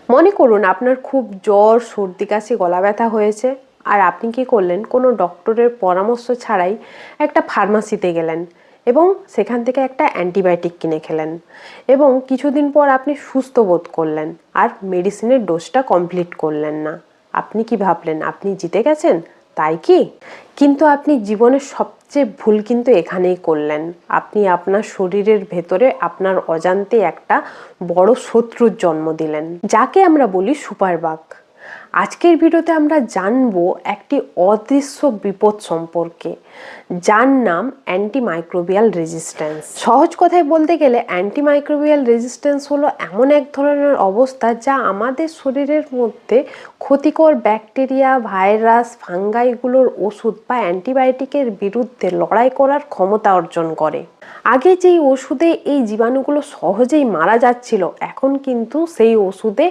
মনে করুন আপনার খুব জ্বর, সর্দি, কাশি, গলা ব্যথা হয়েছে, আর আপনি কি করলেন, কোনো ডক্টরের পরামর্শ ছাড়াই একটা ফার্মাসিতে গেলেন এবং সেখান থেকে একটা অ্যান্টিবায়োটিক কিনে খেলেন এবং কিছুদিন পর আপনি সুস্থ বোধ করলেন আর মেডিসিনের ডোজটা কমপ্লিট করলেন না। আপনি কি ভাবলেন আপনি জিতে গেছেন, তাই কি? কিন্তু আপনি জীবনের সবচেয়ে ভুল কিন্তু এখানেই করলেন। আপনি আপনার শরীরের ভেতরে আপনার অজান্তে একটা বড় শত্রুর জন্ম দিলেন, যাকে আমরা বলি সুপারবাগ। আজকের ভিডিওতে আমরা জানবো একটি অদৃশ্য বিপদ সম্পর্কে, যার নাম অ্যান্টিমাইক্রোবিয়াল রেজিস্ট্যান্স। সহজ কথায় বলতে গেলে অ্যান্টিমাইক্রোবিয়াল রেজিস্ট্যান্স হলো এমন এক ধরনের অবস্থা যা আমাদের শরীরের মধ্যে ক্ষতিকর ব্যাকটেরিয়া, ভাইরাস, ফাঙ্গাইগুলোর ওষুধ বা অ্যান্টিবায়োটিকের বিরুদ্ধে লড়াই করার ক্ষমতা অর্জন করে। আগে যেই ওষুধে এই জীবাণুগুলো সহজেই মারা যাচ্ছিল, এখন কিন্তু সেই ওষুধে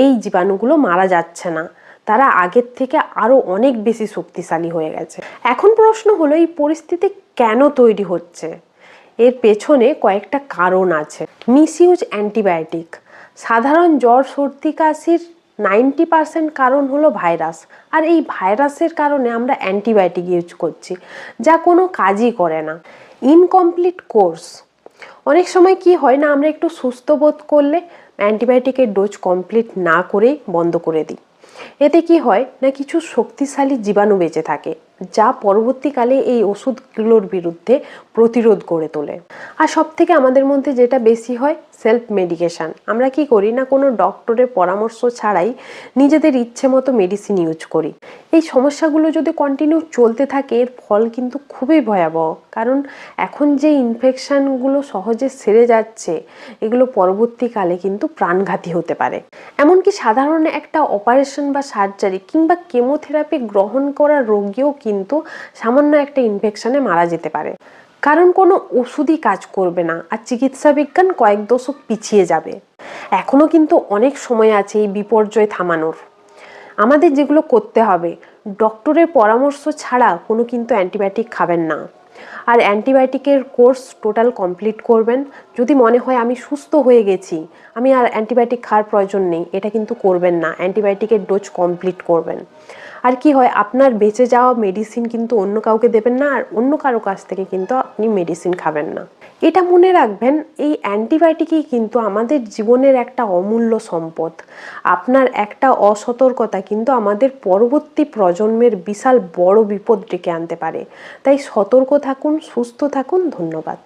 এই জীবাণুগুলো মারা যাচ্ছে না, তারা আগের থেকে আরো অনেক বেশি শক্তিশালী হয়ে গেছে। এখন প্রশ্ন হলো, এই পরিস্থিতি কেন তৈরি হচ্ছে? এর পেছনে কয়েকটা কারণ আছে। Misuse antibiotic. সাধারণ জ্বর, সর্দি, কাশির 90% কারণ হলো ভাইরাস, আর এই ভাইরাসের কারণে আমরা অ্যান্টিবায়োটিক ইউজ করছি, যা কোনো কাজই করে না। Incomplete course. অনেক সময় কি হয় না, আমরা একটু সুস্থ বোধ করলে অ্যান্টিবায়োটিকের ডোজ কমপ্লিট না করেই বন্ধ করে দিই। এতে কি হয় না, কিছু শক্তিশালী জীবাণু বেঁচে থাকে, যা পরবর্তীকালে এই ওষুধগুলোর বিরুদ্ধে প্রতিরোধ গড়ে তোলে। আর সব থেকে আমাদের মধ্যে যেটা বেশি হয়, সেলফ মেডিকেশান। আমরা কি করি না, কোনো ডক্টরের পরামর্শ ছাড়াই নিজেদের ইচ্ছে মতো মেডিসিন ইউজ করি। এই সমস্যাগুলো যদি কন্টিনিউ চলতে থাকে, এর ফল কিন্তু খুবই ভয়াবহ। কারণ এখন যে ইনফেকশানগুলো সহজে সেরে যাচ্ছে, এগুলো পরবর্তীকালে কিন্তু প্রাণঘাতী হতে পারে। এমনকি সাধারণ একটা অপারেশন বা সার্জারি কিংবা কেমোথেরাপি গ্রহণ করা রোগীও কিন্তু সামান্য একটা ইনফেকশনে মারা যেতে পারে, কারণ কোনো ওষুধই কাজ করবে না আর চিকিৎসা বিজ্ঞান কয়েক দশক পিছিয়ে যাবে। এখনো কিন্তু অনেক সময় আছে এই বিপর্যয় থামানোর। আমাদের যেগুলো করতে হবে, ডক্টরের পরামর্শ ছাড়া কোনো কিন্তু অ্যান্টিবায়োটিক খাবেন না, আর অ্যান্টিবায়োটিকের কোর্স টোটাল কমপ্লিট করবেন। যদি মনে হয় আমি সুস্থ হয়ে গেছি, আমি আর অ্যান্টিবায়োটিক খাওয়ার প্রয়োজন নেই, এটা কিন্তু করবেন না, অ্যান্টিবায়োটিকের ডোজ কমপ্লিট করবেন। আর কি হয়, আপনার বেঁচে যাওয়া মেডিসিন কিন্তু অন্য কাউকে দেবেন না, আর অন্য কারো কাছ থেকে কিন্তু আপনি মেডিসিন খাবেন না। এটা মনে রাখবেন, এই অ্যান্টিবায়োটিকই কিন্তু আমাদের জীবনের একটা অমূল্য সম্পদ। আপনার একটা অসতর্কতা কিন্তু আমাদের পরবর্তী প্রজন্মের বিশাল বড় বিপদ ডেকে আনতে পারে। তাই সতর্ক থাকুন, সুস্থ থাকুন। ধন্যবাদ।